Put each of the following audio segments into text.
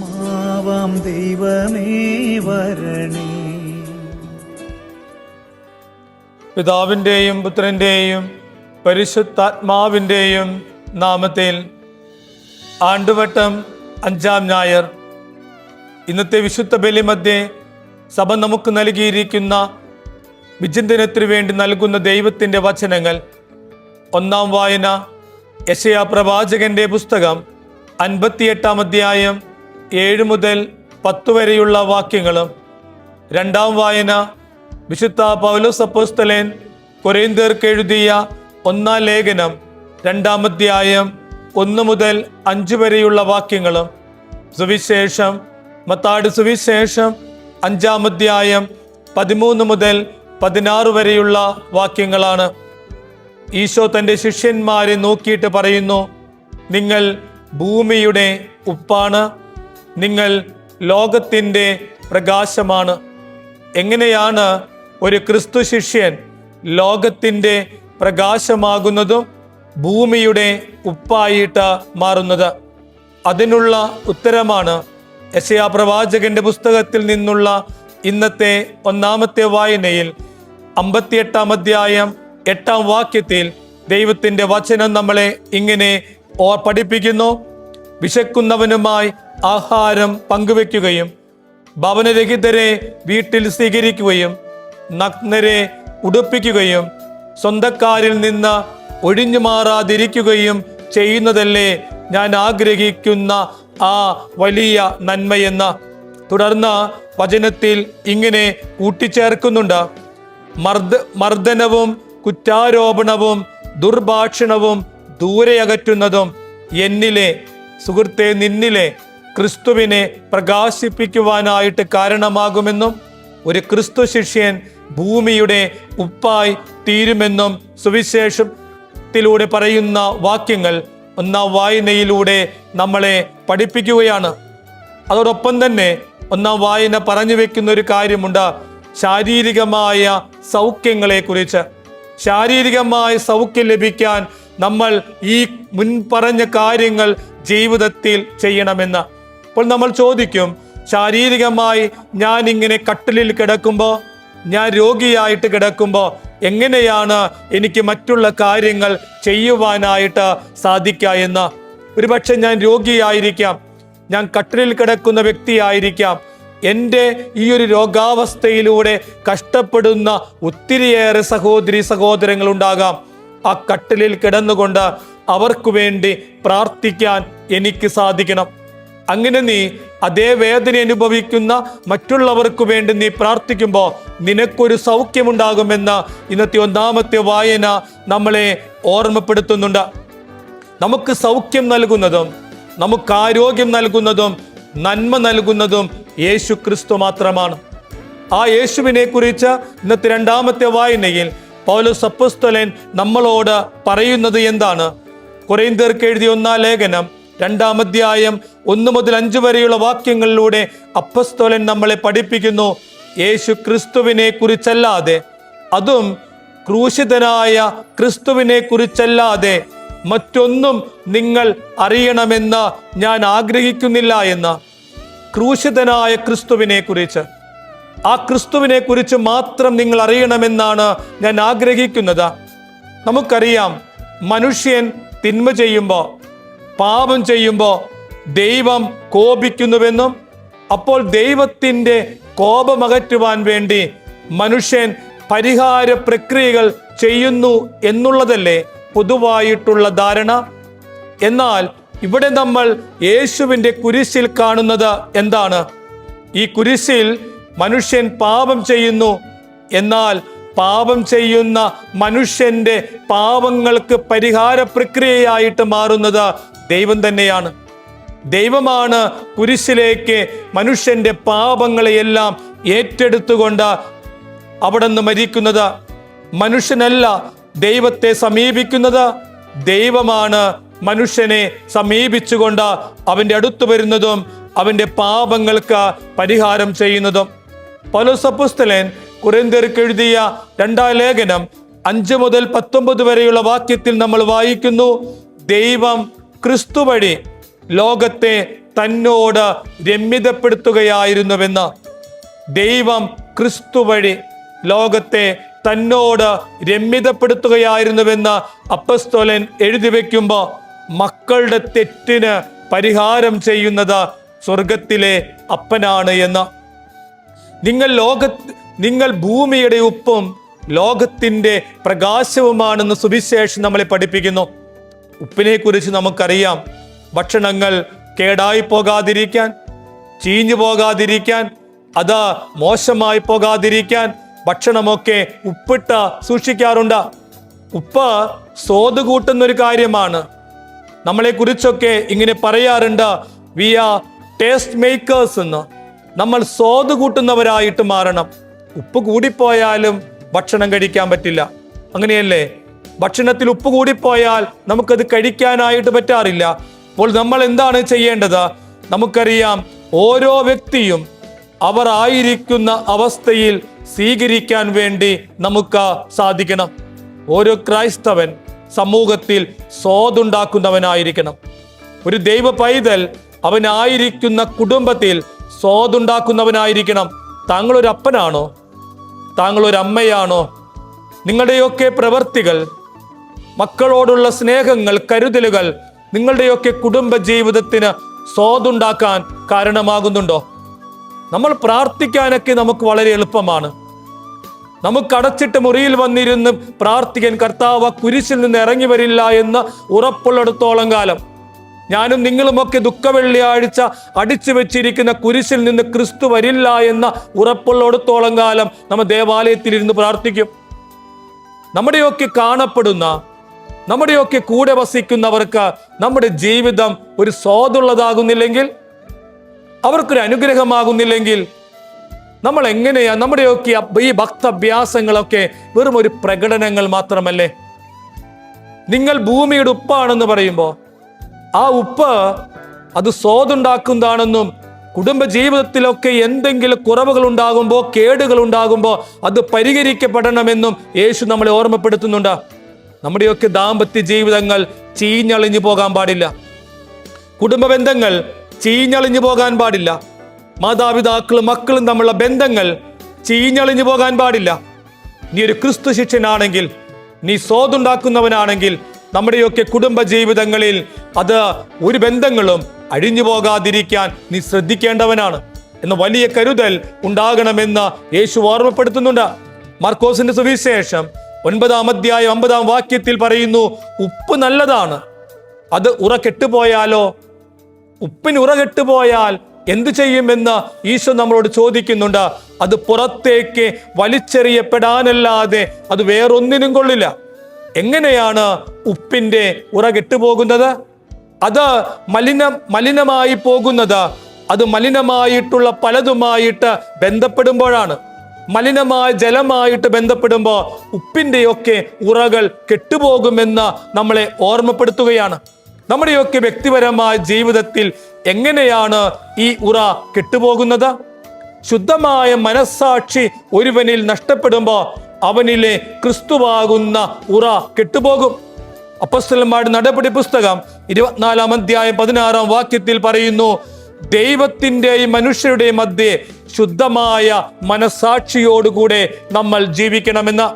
മാവാം ദൈവമേ വരണേ. പിതാവിൻ്റെയും പുത്രൻ്റെയും പരിശുദ്ധാത്മാവിൻ്റെയും നാമത്തിൽ ആണ്ടുവട്ടം 5-ാം ഞായർ ഇന്നത്തെ വിശുദ്ധ ബലിമധ്യേ സഭ നമുക്ക് നൽകിയിരിക്കുന്ന വിചിന്തനത്തിനു വേണ്ടി നൽകുന്ന ദൈവത്തിൻ്റെ വചനങ്ങൾ. 1-ാം വായന യെശയ്യാ പ്രവാചകന്റെ പുസ്തകം 58-ാം അധ്യായം 7 മുതൽ 10 വരെയുള്ള വാക്യങ്ങളും. 2-ാം വായന വിശുദ്ധ പൗലോസ് അപ്പോസ്തലൻ കൊരിന്ത്യർക്ക് എഴുതിയ 1-ാം ലേഖനം 2-ാം അധ്യായം 1 മുതൽ 5 വരെയുള്ള വാക്യങ്ങളും. സുവിശേഷം മത്തായിയുടെ സുവിശേഷം 5-ാം അധ്യായം 13 മുതൽ 16 വരെയുള്ള വാക്യങ്ങളാണ്. ഈശോ തൻ്റെ ശിഷ്യന്മാരെ നോക്കിയിട്ട് പറയുന്നു, നിങ്ങൾ ഭൂമിയുടെ ഉപ്പാണ്, നിങ്ങൾ ലോകത്തിൻ്റെ പ്രകാശമാണ്. എങ്ങനെയാണ് ഒരു ക്രിസ്തു ശിഷ്യൻ ലോകത്തിൻ്റെ പ്രകാശമാകുന്നതും ഭൂമിയുടെ ഉപ്പായിട്ട് മാറുന്നത്? അതിനുള്ള ഉത്തരമാണ് യെശയ്യാ പ്രവാചകന്റെ പുസ്തകത്തിൽ നിന്നുള്ള ഇന്നത്തെ 1-ാമത്തെ വായനയിൽ 58-ാം അധ്യായം 8-ാം വാക്യത്തിൽ ദൈവത്തിൻ്റെ വചനം നമ്മളെ ഇങ്ങനെ പഠിപ്പിക്കുന്നു. വിശക്കുന്നവനുമായി ആഹാരം പങ്കുവെക്കുകയും ഭവനരഹിതരെ വീട്ടിൽ സ്വീകരിക്കുകയും നഗ്നരെ ഉടുപ്പിക്കുകയും സ്വന്തക്കാരിൽ നിന്ന് ഒഴിഞ്ഞു മാറാതിരിക്കുകയും ചെയ്യുന്നതല്ലേ ഞാൻ ആഗ്രഹിക്കുന്ന ആ വലിയ നന്മയെന്ന്. തുടർന്ന് വചനത്തിൽ ഇങ്ങനെ കൂട്ടിച്ചേർക്കുന്നുണ്ട്, മർദ്ദനവും കുറ്റാരോപണവും ദുർഭാഷണവും ദൂരെ അകറ്റുന്നതും എന്നിലെ, സുഹൃത്തെ നിന്നിലെ ക്രിസ്തുവിനെ പ്രകാശിപ്പിക്കുവാനായിട്ട് കാരണമാകുമെന്നും ഒരു ക്രിസ്തു ശിഷ്യൻ ഭൂമിയുടെ ഉപ്പായി തീരുമെന്നും സുവിശേഷത്തിലൂടെ പറയുന്ന വാക്യങ്ങൾ 1-ാം വായനയിലൂടെ നമ്മളെ പഠിപ്പിക്കുകയാണ്. അതോടൊപ്പം തന്നെ 1-ാം വായന പറഞ്ഞു വെക്കുന്ന ഒരു കാര്യമുണ്ട്, ശാരീരികമായ സൗഖ്യങ്ങളെ കുറിച്ച്. ശാരീരികമായ സൗഖ്യം ലഭിക്കാൻ നമ്മൾ ഈ മുൻ പറഞ്ഞ കാര്യങ്ങൾ ജീവിതത്തിൽ ചെയ്യണമെന്ന്. അപ്പോൾ നമ്മൾ ചോദിക്കും, ശാരീരികമായി ഞാൻ ഇങ്ങനെ കട്ടിലിൽ കിടക്കുമ്പോൾ, ഞാൻ രോഗിയായിട്ട് കിടക്കുമ്പോൾ എങ്ങനെയാണ് എനിക്ക് മറ്റുള്ള കാര്യങ്ങൾ ചെയ്യുവാനായിട്ട് സാധിക്കുക എന്ന്? ഒരുപക്ഷെ ഞാൻ രോഗിയായിരിക്കാം, ഞാൻ കട്ടിലിൽ കിടക്കുന്ന വ്യക്തിയായിരിക്കാം. എൻ്റെ ഈ ഒരു രോഗാവസ്ഥയിലൂടെ കഷ്ടപ്പെടുന്ന ഒത്തിരിയേറെ സഹോദരി സഹോദരങ്ങൾ ഉണ്ടാകാം. ആ കട്ടിലിൽ കിടന്നുകൊണ്ട് അവർക്ക് വേണ്ടി പ്രാർത്ഥിക്കാൻ എനിക്ക് സാധിക്കണം. അങ്ങനെ നീ അതേ വേദന അനുഭവിക്കുന്ന മറ്റുള്ളവർക്ക് വേണ്ടി നീ പ്രാർത്ഥിക്കുമ്പോൾ നിനക്കൊരു സൗഖ്യമുണ്ടാകുമെന്ന് ഇന്നത്തെ 1-ാമത്തെ വായന നമ്മളെ ഓർമ്മപ്പെടുത്തുന്നുണ്ട്. നമുക്ക് സൗഖ്യം നൽകുന്നതും നമുക്ക് ആരോഗ്യം നൽകുന്നതും നന്മ നൽകുന്നതും യേശു ക്രിസ്തു മാത്രമാണ്. ആ യേശുവിനെ കുറിച്ച് ഇന്നത്തെ 2-ാമത്തെ വായനയിൽ പൗലോസ് അപ്പോസ്തലൻ നമ്മളോട് പറയുന്നത് എന്താണ്? കൊരിന്ത്യർക്ക് എഴുതിയ 1-ാം ലേഖനം 2-ാം അധ്യായം 1 മുതൽ 5 വരെയുള്ള വാക്യങ്ങളിലൂടെ അപ്പോസ്തലൻ നമ്മളെ പഠിപ്പിക്കുന്നു, യേശു ക്രിസ്തുവിനെ കുറിച്ചല്ലാതെ, അതും ക്രൂശിതനായ ക്രിസ്തുവിനെ കുറിച്ചല്ലാതെ മറ്റൊന്നും നിങ്ങൾ അറിയണമെന്ന് ഞാൻ ആഗ്രഹിക്കുന്നില്ല എന്ന്. ക്രൂശിതനായ ക്രിസ്തുവിനെ കുറിച്ച്, ആ ക്രിസ്തുവിനെ കുറിച്ച് മാത്രം നിങ്ങൾ അറിയണമെന്നാണ് ഞാൻ ആഗ്രഹിക്കുന്നത്. നമുക്കറിയാം, മനുഷ്യൻ തിന്മ ചെയ്യുമ്പോൾ, പാപം ചെയ്യുമ്പോൾ ദൈവം കോപിക്കുന്നുവെന്നും അപ്പോൾ ദൈവത്തിൻ്റെ കോപമകറ്റുവാൻ വേണ്ടി മനുഷ്യൻ പരിഹാര പ്രക്രിയകൾ ചെയ്യുന്നു എന്നുള്ളതല്ലേ പൊതുവായിട്ടുള്ള ധാരണ. എന്നാൽ ഇവിടെ നമ്മൾ യേശുവിൻ്റെ കുരിശിൽ കാണുന്നത് എന്താണ്? ഈ കുരിശിൽ മനുഷ്യൻ പാപം ചെയ്യുന്നു, എന്നാൽ പാപം ചെയ്യുന്ന മനുഷ്യന്റെ പാപങ്ങൾക്ക് പരിഹാര പ്രക്രിയയായിട്ട് മാറുന്നത് ദൈവം തന്നെയാണ്. ദൈവമാണ് കുരിശിലേക്ക് മനുഷ്യന്റെ പാപങ്ങളെയെല്ലാം ഏറ്റെടുത്തുകൊണ്ട് അവിടെ നിന്ന് മരിക്കുന്നത്. മനുഷ്യനല്ല ദൈവത്തെ സമീപിക്കുന്നത്, ദൈവമാണ് മനുഷ്യനെ സമീപിച്ചുകൊണ്ട് അവൻ്റെ അടുത്ത് വരുന്നതും അവൻ്റെ പാപങ്ങൾക്ക് പരിഹാരം ചെയ്യുന്നതും. പൗലോസ് അപ്പോസ്തലൻ കൊരിന്ത്യർക്ക് എഴുതിയ 2-ാം ലേഖനം 5 മുതൽ 19 വരെയുള്ള വാക്യത്തിൽ നമ്മൾ വായിക്കുന്നു, ദൈവം ക്രിസ്തു വഴി ലോകത്തെ തന്നോട് രമ്യതപ്പെടുത്തുകയായിരുന്നുവെന്ന്. ദൈവം ക്രിസ്തു വഴി ലോകത്തെ തന്നോട് രമ്യതപ്പെടുത്തുകയായിരുന്നുവെന്ന് അപ്പസ്തോലൻ എഴുതി വെക്കുമ്പോൾ മക്കളുടെ തെറ്റിന് പരിഹാരം ചെയ്യുന്നത് സ്വർഗത്തിലെ അപ്പനാണ് എന്ന്. നിങ്ങൾ ഭൂമിയുടെ ഉപ്പും ലോകത്തിന്റെ പ്രകാശവുമാണെന്ന് സുവിശേഷം നമ്മളെ പഠിപ്പിക്കുന്നു. ഉപ്പിനെ കുറിച്ച് നമുക്കറിയാം. ഭക്ഷണങ്ങൾ കേടായി പോകാതിരിക്കാൻ, ചീഞ്ഞു പോകാതിരിക്കാൻ, അത് മോശമായി പോകാതിരിക്കാൻ ഭക്ഷണമൊക്കെ ഉപ്പിട്ട് സൂക്ഷിക്കാറുണ്ട്. ഉപ്പ് സ്വാദ് കൂട്ടുന്നൊരു കാര്യമാണ്. നമ്മളെ കുറിച്ചൊക്കെ ഇങ്ങനെ പറയാറുണ്ട്, വി ആർ ടേസ്റ്റ് മേക്കേഴ്സ് എന്ന്. നമ്മൾ സ്വാദ് കൂട്ടുന്നവരായിട്ട് മാറണം. ഉപ്പ് കൂടിപ്പോയാലും ഭക്ഷണം കഴിക്കാൻ പറ്റില്ല, അങ്ങനെയല്ലേ? ഭക്ഷണത്തിൽ ഉപ്പ് കൂടിപ്പോയാൽ നമുക്കത് കഴിക്കാനായിട്ട് പറ്റാറില്ല. അപ്പോൾ നമ്മൾ എന്താണ് ചെയ്യേണ്ടത്? നമുക്കറിയാം, ഓരോ വ്യക്തിയും അവർ ആയിരിക്കുന്ന അവസ്ഥയിൽ സ്വീകരിക്കാൻ വേണ്ടി നമുക്ക് സാധിക്കണം. ഓരോ ക്രൈസ്തവൻ സമൂഹത്തിൽ സ്വാദുണ്ടാക്കുന്നവനായിരിക്കണം. ഒരു ദൈവ പൈതൽ അവനായിരിക്കുന്ന കുടുംബത്തിൽ സ്വാദുണ്ടാക്കുന്നവനായിരിക്കണം. താങ്കളൊരു അപ്പനാണോ? താങ്കളൊരു അമ്മയാണോ? നിങ്ങളുടെയൊക്കെ പ്രവൃത്തികൾ, മക്കളോടുള്ള സ്നേഹങ്ങൾ, കരുതലുകൾ നിങ്ങളുടെയൊക്കെ കുടുംബ ജീവിതത്തിന് സ്വാദുണ്ടാക്കാൻ കാരണമാകുന്നുണ്ടോ? നമ്മൾ പ്രാർത്ഥിക്കാനൊക്കെ നമുക്ക് വളരെ എളുപ്പമാണ്. നമുക്ക് അടച്ചിട്ട് മുറിയിൽ വന്നിരുന്ന് പ്രാർത്ഥിക്കാൻ കർത്താവ് കുരിശിൽ നിന്ന് ഇറങ്ങി വരില്ല എന്ന് ഉറപ്പുള്ളിടത്തോളം കാലം, ഞാനും നിങ്ങളുമൊക്കെ ദുഃഖവെള്ളിയാഴ്ച അടിച്ചു വെച്ചിരിക്കുന്ന കുരിശിൽ നിന്ന് ക്രിസ്തു വരില്ല എന്ന ഉറപ്പുള്ളിടത്തോളം കാലം നമ്മൾ ദേവാലയത്തിൽ ഇരുന്ന് പ്രാർത്ഥിക്കും. നമ്മുടെയൊക്കെ കാണപ്പെടുന്ന, നമ്മുടെയൊക്കെ കൂടെ വസിക്കുന്നവർക്ക് നമ്മുടെ ജീവിതം ഒരു സ്വാദുള്ളതാകുന്നില്ലെങ്കിൽ, അവർക്കൊരു അനുഗ്രഹമാകുന്നില്ലെങ്കിൽ നമ്മൾ എങ്ങനെയാ? നമ്മുടെയൊക്കെ ഈ ഭക്തഭ്യാസങ്ങളൊക്കെ വെറും ഒരു പ്രകടനങ്ങൾ മാത്രമല്ലേ? നിങ്ങൾ ഭൂമിയുടെ ഉപ്പാണെന്ന് പറയുമ്പോൾ ആ ഉപ്പ് അത് സ്വാദുണ്ടാക്കുന്നതാണെന്നും, കുടുംബ ജീവിതത്തിലൊക്കെ എന്തെങ്കിലും കുറവുകൾ ഉണ്ടാകുമ്പോൾ, കേടുകൾ ഉണ്ടാകുമ്പോൾ അത് പരിഹരിക്കപ്പെടണമെന്നും യേശു നമ്മളെ ഓർമ്മപ്പെടുത്തുന്നുണ്ട്. നമ്മുടെയൊക്കെ ദാമ്പത്യ ജീവിതങ്ങൾ ചീഞ്ഞളിഞ്ഞു പോകാൻ പാടില്ല. കുടുംബ ബന്ധങ്ങൾ ചീഞ്ഞളിഞ്ഞു പോകാൻ പാടില്ല. മാതാപിതാക്കളും മക്കളും തമ്മിലുള്ള ബന്ധങ്ങൾ ചീഞ്ഞളിഞ്ഞു പോകാൻ പാടില്ല. നീ ഒരു ക്രിസ്തു ശിഷ്യനാണെങ്കിൽ, നീ സ്വാദുണ്ടാക്കുന്നവനാണെങ്കിൽ, നമ്മുടെയൊക്കെ കുടുംബ ജീവിതങ്ങളിൽ അത് ഒരു ബന്ധങ്ങളും അഴിഞ്ഞു പോകാതിരിക്കാൻ നീ ശ്രദ്ധിക്കേണ്ടവനാണ് എന്ന വലിയ കരുതൽ ഉണ്ടാകണമെന്ന് യേശു ഓർമ്മപ്പെടുത്തുന്നുണ്ട്. മാർക്കോസിന്റെ സുവിശേഷം 9-ാം അധ്യായം 50-ാം വാക്യത്തിൽ പറയുന്നു, ഉപ്പ് നല്ലതാണ്, അത് ഉറ കെട്ടുപോയാലോ? ഉപ്പിന് ഉറ കെട്ടുപോയാൽ എന്തു ചെയ്യുമെന്ന് ഈശോ നമ്മളോട് ചോദിക്കുന്നുണ്ട്. അത് പുറത്തേക്ക് വലിച്ചെറിയപ്പെടാനല്ലാതെ അത് വേറൊന്നിനും കൊള്ളില്ല. എങ്ങനെയാണ് ഉപ്പിന്റെ ഉറ കെട്ടുപോകുന്നത്? അത് മലിനമായി പോകുന്നത് അത് മലിനമായിട്ടുള്ള പലതുമായിട്ട് ബന്ധപ്പെടുമ്പോഴാണ്. മലിനമായ ജലമായിട്ട് ബന്ധപ്പെടുമ്പോൾ ഉപ്പിന്റെയൊക്കെ ഉറകൾ കെട്ടുപോകുമെന്ന് നമ്മളെ ഓർമ്മപ്പെടുത്തുകയാണ്. നമ്മുടെയൊക്കെ വ്യക്തിപരമായ ജീവിതത്തിൽ എങ്ങനെയാണ് ഈ ഉറ കെട്ടുപോകുന്നത്? ശുദ്ധമായ മനസ്സാക്ഷി ഒരുവനിൽ നഷ്ടപ്പെടുമ്പോൾ അവനിലെ ക്രിസ്തുവാകുന്ന ഉറ കെട്ടുപോകും. അപ്പോസ്തലന്മാരുടെ നടപടി പുസ്തകം 24-ാം അധ്യായം 16-ാം വാക്യത്തിൽ പറയുന്നു, ദൈവത്തിന്റെയും മനുഷ്യരുടെയും മധ്യേ ശുദ്ധമായ മനസാക്ഷിയോടുകൂടെ നമ്മൾ ജീവിക്കണമെന്ന്.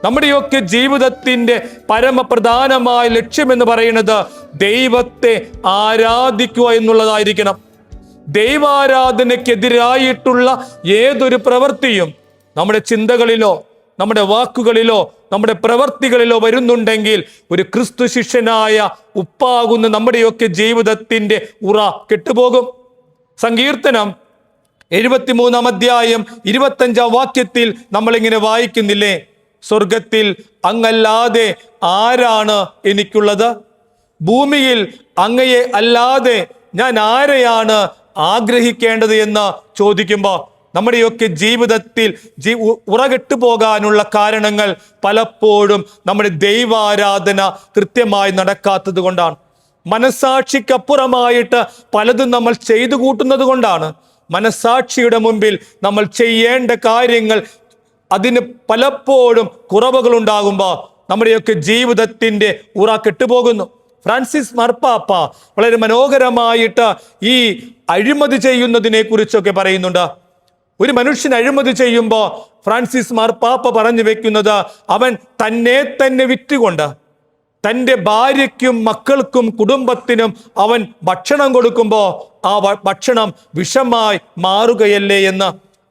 നമ്മുടെയൊക്കെ ജീവിതത്തിന്റെ പരമപ്രധാനമായ ലക്ഷ്യമെന്ന് പറയുന്നത് ദൈവത്തെ ആരാധിക്കുക എന്നുള്ളതായിരിക്കണം. ദൈവാരാധനയ്ക്കെതിരായിട്ടുള്ള ഏതൊരു പ്രവൃത്തിയും നമ്മുടെ ചിന്തകളിലോ, നമ്മുടെ വാക്കുകളിലോ, നമ്മുടെ പ്രവർത്തികളിലോ വരുന്നുണ്ടെങ്കിൽ ഒരു ക്രിസ്തു ശിഷ്യനായ ഉപ്പാകുന്ന നമ്മുടെയൊക്കെ ജീവിതത്തിന്റെ ഉറ കെട്ടുപോകും. സങ്കീർത്തനം 73-ാം അധ്യായം 25-ാം വാക്യത്തിൽ നമ്മളിങ്ങനെ വായിക്കുന്നില്ലേ, സ്വർഗത്തിൽ അങ്ങല്ലാതെ ആരാണ് എനിക്കുള്ളത്? ഭൂമിയിൽ അങ്ങയെ അല്ലാതെ ഞാൻ ആരെയാണ് ആഗ്രഹിക്കേണ്ടത് എന്ന് ചോദിക്കുമ്പോൾ നമ്മുടെയൊക്കെ ജീവിതത്തിൽ ഉറകെട്ടു പോകാനുള്ള കാരണങ്ങൾ പലപ്പോഴും നമ്മുടെ ദൈവാരാധന കൃത്യമായി നടക്കാത്തത് കൊണ്ടാണ്. മനസാക്ഷിക്കപ്പുറമായിട്ട് പലതും നമ്മൾ ചെയ്തു കൂട്ടുന്നത് കൊണ്ടാണ്. മനസാക്ഷിയുടെ മുമ്പിൽ നമ്മൾ ചെയ്യേണ്ട കാര്യങ്ങൾ അതിന് പലപ്പോഴും കുറവുകൾ ഉണ്ടാകുമ്പോൾ നമ്മുടെയൊക്കെ ജീവിതത്തിന്റെ ഉറ കെട്ടുപോകുന്നു. ഫ്രാൻസിസ് മാർപ്പാപ്പ വളരെ മനോഹരമായിട്ട് ഈ അഴിമതി ചെയ്യുന്നതിനെ കുറിച്ചൊക്കെ പറയുന്നുണ്ട്. ഒരു മനുഷ്യൻ അഴിമതി ചെയ്യുമ്പോൾ ഫ്രാൻസിസ് മാർപ്പാപ്പ പറഞ്ഞു വെക്കുന്നത്, അവൻ തന്നെ വിറ്റുകൊണ്ട് തൻ്റെ ഭാര്യയ്ക്കും മക്കൾക്കും കുടുംബത്തിനും അവൻ ഭക്ഷണം കൊടുക്കുമ്പോൾ ആ ഭക്ഷണം വിഷമായി മാറുകയല്ലേ എന്ന്.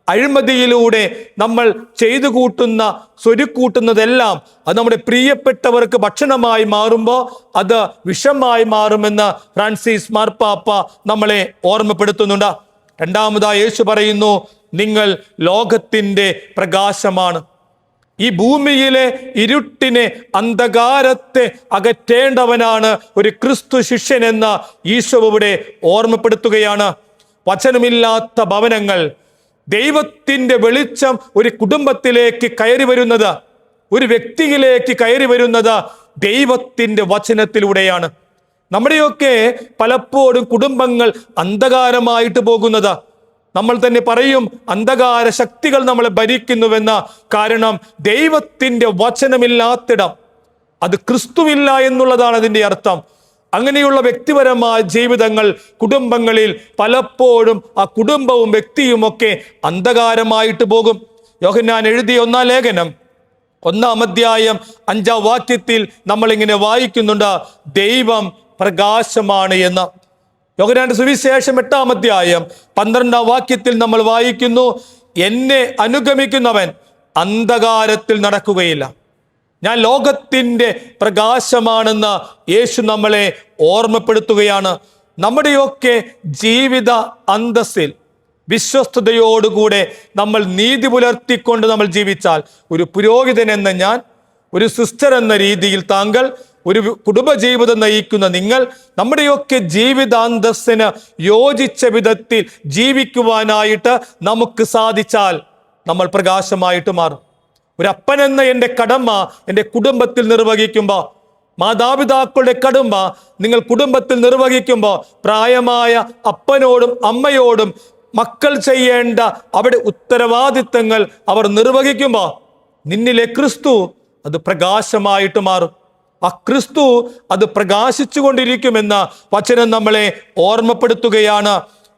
അഴിമതിയിലൂടെ നമ്മൾ ചെയ്തു കൂട്ടുന്ന സ്വരുക്കൂട്ടുന്നതെല്ലാം അത് നമ്മുടെ പ്രിയപ്പെട്ടവർക്ക് ഭക്ഷണമായി മാറുമ്പോൾ അത് വിഷമായി മാറുമെന്ന് ഫ്രാൻസിസ് മാർപ്പാപ്പ നമ്മളെ ഓർമ്മപ്പെടുത്തുന്നുണ്ട്. രണ്ടാമതായി യേശു പറയുന്നു, നിങ്ങൾ ലോകത്തിൻ്റെ പ്രകാശമാണ്. ഈ ഭൂമിയിലെ ഇരുട്ടിനെ, അന്ധകാരത്തെ അകറ്റേണ്ടവനാണ് ഒരു ക്രിസ്തു ശിഷ്യനെന്ന് ഈശോ ഇവിടെ ഓർമ്മപ്പെടുത്തുകയാണ്. വചനമില്ലാത്ത ഭവനങ്ങൾ, ദൈവത്തിൻ്റെ വെളിച്ചം ഒരു കുടുംബത്തിലേക്ക് കയറി വരുന്നത്, ഒരു വ്യക്തിയിലേക്ക് കയറി വരുന്നത് ദൈവത്തിൻ്റെ വചനത്തിലൂടെയാണ്. നമ്മുടെയൊക്കെ പലപ്പോഴും കുടുംബങ്ങൾ അന്ധകാരമായിട്ട് പോകുന്നത് നമ്മൾ തന്നെ പറയും, അന്ധകാര ശക്തികൾ നമ്മളെ ഭരിക്കുന്നുവെന്ന. കാരണം ദൈവത്തിൻ്റെ വചനമില്ലാത്തിടം, അത് ക്രിസ്തുവില്ല എന്നുള്ളതാണ് അതിൻ്റെ അർത്ഥം. അങ്ങനെയുള്ള വ്യക്തിപരമായ ജീവിതങ്ങൾ കുടുംബങ്ങളിൽ പലപ്പോഴും ആ കുടുംബവും വ്യക്തിയുമൊക്കെ അന്ധകാരമായിട്ട് പോകും. യോഹന്നാൻ എഴുതിയ 1-ാം ലേഖനം 1-ാം അധ്യായം 5-ാം വാക്യത്തിൽ നമ്മളിങ്ങനെ വായിക്കുന്നുണ്ട്, ദൈവം പ്രകാശമാണ് എന്ന്. യോഹന്നാന്റെ സുവിശേഷം 8-ാം അധ്യായം 12-ാം വാക്യത്തിൽ നമ്മൾ വായിക്കുന്നു, എന്നെ അനുഗമിക്കുന്നവൻ അന്ധകാരത്തിൽ നടക്കുകയില്ല, ഞാൻ ലോകത്തിൻ്റെ പ്രകാശമാണെന്ന് യേശു നമ്മളെ ഓർമ്മപ്പെടുത്തുകയാണ്. നമ്മുടെയൊക്കെ ജീവിത അന്തസ്സിൽ വിശ്വസ്തയോടുകൂടെ നമ്മൾ നീതി പുലർത്തിക്കൊണ്ട് നമ്മൾ ജീവിച്ചാൽ, ഒരു പുരോഹിതൻ എന്ന ഞാൻ, ഒരു സിസ്റ്റർ എന്ന രീതിയിൽ താങ്കൾ, ഒരു കുടുംബജീവിതം നയിക്കുന്ന നിങ്ങൾ, നമ്മുടെയൊക്കെ ജീവിതാന്തസ്സിന് യോജിച്ച വിധത്തിൽ ജീവിക്കുവാനായിട്ട് നമുക്ക് സാധിച്ചാൽ നമ്മൾ പ്രകാശമായിട്ട് മാറും. ഒരു അപ്പൻ എന്ന എൻ്റെ കടമ എൻ്റെ കുടുംബത്തിൽ നിർവഹിക്കുമ്പോൾ, മാതാപിതാക്കളുടെ കടമ നിങ്ങൾ കുടുംബത്തിൽ നിർവഹിക്കുമ്പോൾ, പ്രായമായ അപ്പനോടും അമ്മയോടും മക്കൾ ചെയ്യേണ്ട അവിടെ ഉത്തരവാദിത്തങ്ങൾ അവർ നിർവഹിക്കുമ്പോൾ നിന്നിലെ ക്രിസ്തു അത് പ്രകാശമായിട്ട് മാറും. ആ ക്രിസ്തു അത് പ്രകാശിച്ചു കൊണ്ടിരിക്കുമെന്ന് വചനം നമ്മളെ ഓർമ്മപ്പെടുത്തുകയാണ്.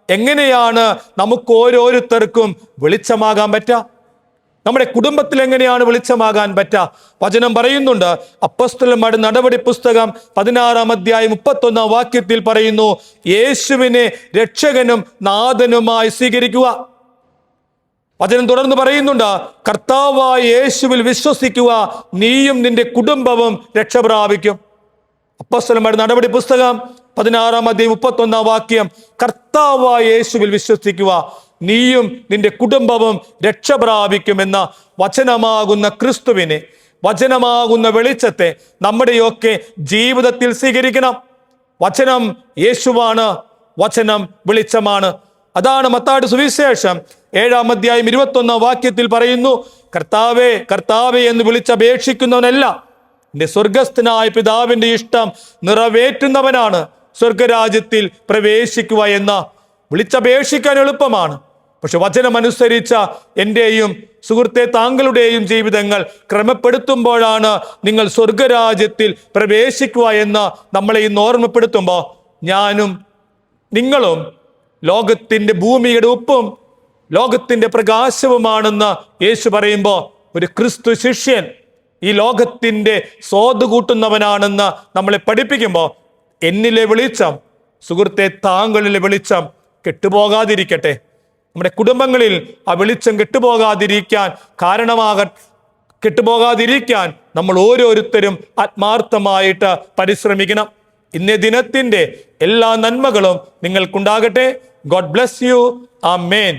എങ്ങനെയാണ് നമുക്ക് ഓരോരുത്തർക്കും വെളിച്ചമാകാൻ പറ്റുക? നമ്മുടെ കുടുംബത്തിൽ എങ്ങനെയാണ് വെളിച്ചമാകാൻ പറ്റുക? വചനം പറയുന്നുണ്ട്, അപ്പോസ്തലന്മാരുടെ നടപടി പുസ്തകം 16-ാം അധ്യായം 31-ാം വാക്യത്തിൽ പറയുന്നു, യേശുവിനെ രക്ഷകനും നാഥനുമായി സ്വീകരിക്കുക. വചനം തുടർന്ന് പറയുന്നുണ്ട്, കർത്താവായ യേശുവിൽ വിശ്വസിക്കുക, നീയും നിന്റെ കുടുംബവും രക്ഷ പ്രാപിക്കും. അപ്പോസ്തലന്മാരുടെ നടപടി പുസ്തകം 16-ാം അധ്യായം 31-ാം വാക്യം, കർത്താവായ യേശുവിൽ വിശ്വസിക്കുക, നീയും നിന്റെ കുടുംബവും രക്ഷ പ്രാപിക്കുമെന്ന വചനമാകുന്ന ക്രിസ്തുവിനെ, വചനമാകുന്ന വെളിച്ചത്തെ നമ്മുടെയൊക്കെ ജീവിതത്തിൽ സ്വീകരിക്കണം. വചനം യേശുവാണ്, വചനം വെളിച്ചമാണ്. അതാണ് മത്തായിയുടെ സുവിശേഷം 7-ാം അധ്യായം 21-ാം വാക്യത്തിൽ പറയുന്നു, കർത്താവേ കർത്താവേ എന്ന് വിളിച്ചപേക്ഷിക്കുന്നവനല്ല, എൻ്റെ സ്വർഗസ്ഥനായ പിതാവിൻ്റെ ഇഷ്ടം നിറവേറ്റുന്നവനാണ് സ്വർഗരാജ്യത്തിൽ പ്രവേശിക്കുക എന്ന. വിളിച്ചപേക്ഷിക്കാൻ എളുപ്പമാണ്, പക്ഷെ വചനമനുസരിച്ച എൻ്റെയും സുഹൃത്തെ താങ്കളുടെയും ജീവിതങ്ങൾ ക്രമപ്പെടുത്തുമ്പോഴാണ് നിങ്ങൾ സ്വർഗരാജ്യത്തിൽ പ്രവേശിക്കുക എന്ന് നമ്മളെ ഇന്ന് ഓർമ്മപ്പെടുത്തുമ്പോൾ, ഞാനും നിങ്ങളും ലോകത്തിൻ്റെ ഭൂമിയുടെ ഉപ്പും ലോകത്തിൻ്റെ പ്രകാശവുമാണെന്ന് യേശു പറയുമ്പോൾ, ഒരു ക്രിസ്തു ശിഷ്യൻ ഈ ലോകത്തിൻ്റെ സ്വാദ് കൂട്ടുന്നവനാണെന്ന് നമ്മളെ പഠിപ്പിക്കുമ്പോൾ, എന്നിലെ വെളിച്ചം സുഹൃത്തെ താങ്കളിലെ വെളിച്ചം കെട്ടുപോകാതിരിക്കട്ടെ. നമ്മുടെ കുടുംബങ്ങളിൽ ആ വെളിച്ചം കെട്ടുപോകാതിരിക്കാൻ നമ്മൾ ഓരോരുത്തരും ആത്മാർത്ഥമായിട്ട് പരിശ്രമിക്കണം. ഇന്നേ ദിനത്തിൻ്റെ എല്ലാ നന്മകളും നിങ്ങൾക്കുണ്ടാകട്ടെ. God bless you. ആമേൻ.